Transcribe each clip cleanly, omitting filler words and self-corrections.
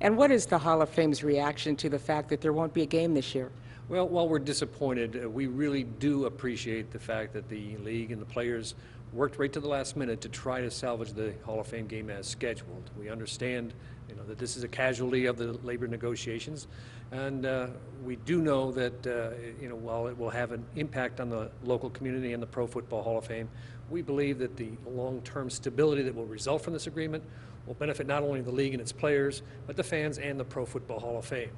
And what is the Hall of Fame's reaction to the fact that there won't be a game this year? Well, while we're disappointed, we really do appreciate the fact that the league and the players worked right to the last minute to try to salvage the Hall of Fame game as scheduled. We understand, that this is a casualty of the labor negotiations, and we do know that, while it will have an impact on the local community and the Pro Football Hall of Fame, we believe that the long-term stability that will result from this agreement will benefit not only the league and its players, but the fans and the Pro Football Hall of Fame.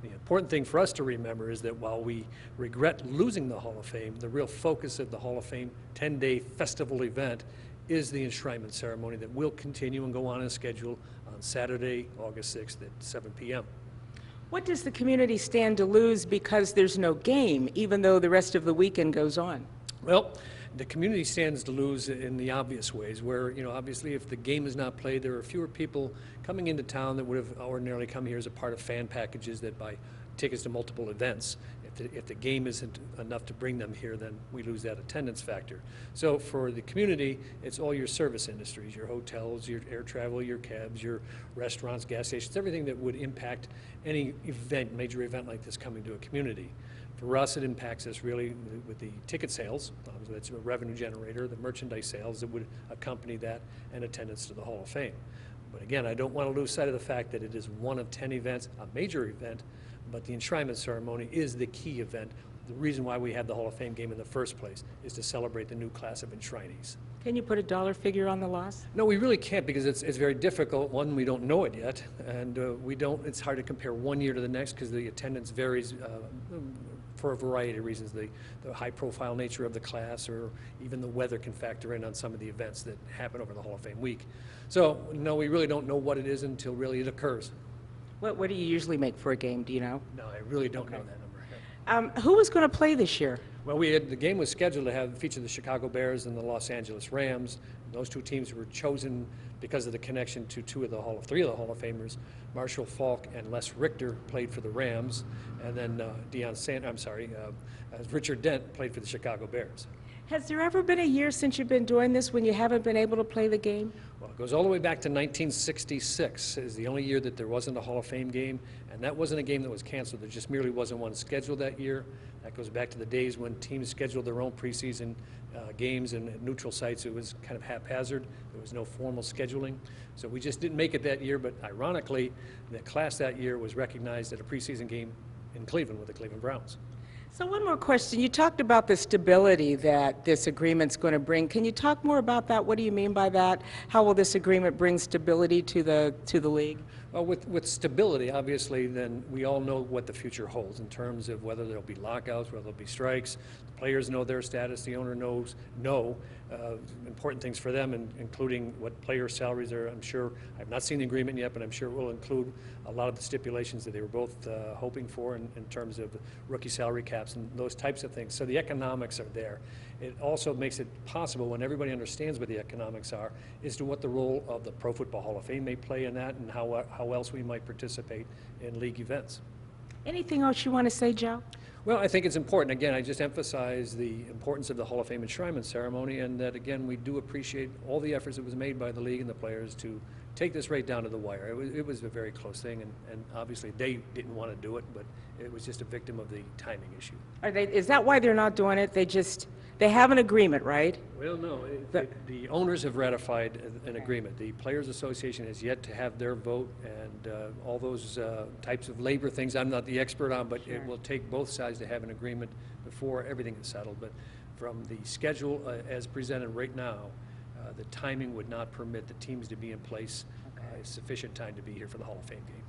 The important thing for us to remember is that while we regret losing the Hall of Fame, the real focus of the Hall of Fame 10-day festival event is the enshrinement ceremony that will continue and go on as scheduled on Saturday, August 6th at 7 p.m. What does the community stand to lose because there's no game, even though the rest of the weekend goes on? Well, the community stands to lose in the obvious ways where, obviously if the game is not played, there are fewer people coming into town that would have ordinarily come here as a part of fan packages that buy tickets to multiple events. If the game isn't enough to bring them here, then we lose that attendance factor. So for the community, it's all your service industries, your hotels, your air travel, your cabs, your restaurants, gas stations, everything that would impact any event, major event like this coming to a community. For us, it impacts us really with the ticket sales. That's a revenue generator, the merchandise sales that would accompany that, and attendance to the Hall of Fame. But again, I don't want to lose sight of the fact that it is one of 10 events, a major event, but the enshrinement ceremony is the key event. The reason why we had the Hall of Fame game in the first place is to celebrate the new class of enshrinees. Can you put a dollar figure on the loss? No, we really can't because it's very difficult. One, we don't know it yet, and it's hard to compare one year to the next because the attendance varies for a variety of reasons. The high-profile nature of the class, or even the weather can factor in on some of the events that happen over the Hall of Fame week. So, no, we really don't know what it is until really it occurs. What do you usually make for a game, do you know? No, I really don't know that number. Who was going to play this year? Well, the game was scheduled to feature the Chicago Bears and the Los Angeles Rams. Those two teams were chosen because of the connection to three of the Hall of Famers. Marshall Faulk and Les Richter played for the Rams, and then Richard Dent played for the Chicago Bears. Has there ever been a year since you've been doing this when you haven't been able to play the game? Well, it goes all the way back to 1966 is the only year that there wasn't a Hall of Fame game, and that wasn't a game that was canceled. There just merely wasn't one scheduled that year. That goes back to the days when teams scheduled their own preseason games and at neutral sites. It was kind of haphazard. There was no formal scheduling. So we just didn't make it that year, but ironically, the class that year was recognized at a preseason game in Cleveland with the Cleveland Browns. So one more question. You talked about the stability that this agreement's going to bring. Can you talk more about that? What do you mean by that? How will this agreement bring stability to the league? Well, with stability, obviously, then we all know what the future holds in terms of whether there'll be lockouts, whether there'll be strikes. The players know their status. The owner knows important things for them, including what player salaries are. I'm sure, I've not seen the agreement yet, but I'm sure it will include a lot of the stipulations that they were both hoping for in terms of rookie salary caps and those types of things. So the economics are there. It also makes it possible, when everybody understands what the economics are, as to what the role of the Pro Football Hall of Fame may play in that, and how else we might participate in league events. Anything else you want to say, Joe? Well, I think it's important. Again, I just emphasize the importance of the Hall of Fame enshrinement ceremony, and that, again, we do appreciate all the efforts that was made by the league and the players to take this right down to the wire. It was a very close thing, and obviously they didn't want to do it, but it was just a victim of the timing issue. Is that why they're not doing it? They have an agreement, right? Well, no. The owners have ratified an agreement. The Players Association has yet to have their vote, and all those types of labor things I'm not the expert on, but it will take both sides to have an agreement before everything is settled. But from the schedule as presented right now, the timing would not permit the teams to be in place sufficient time to be here for the Hall of Fame game.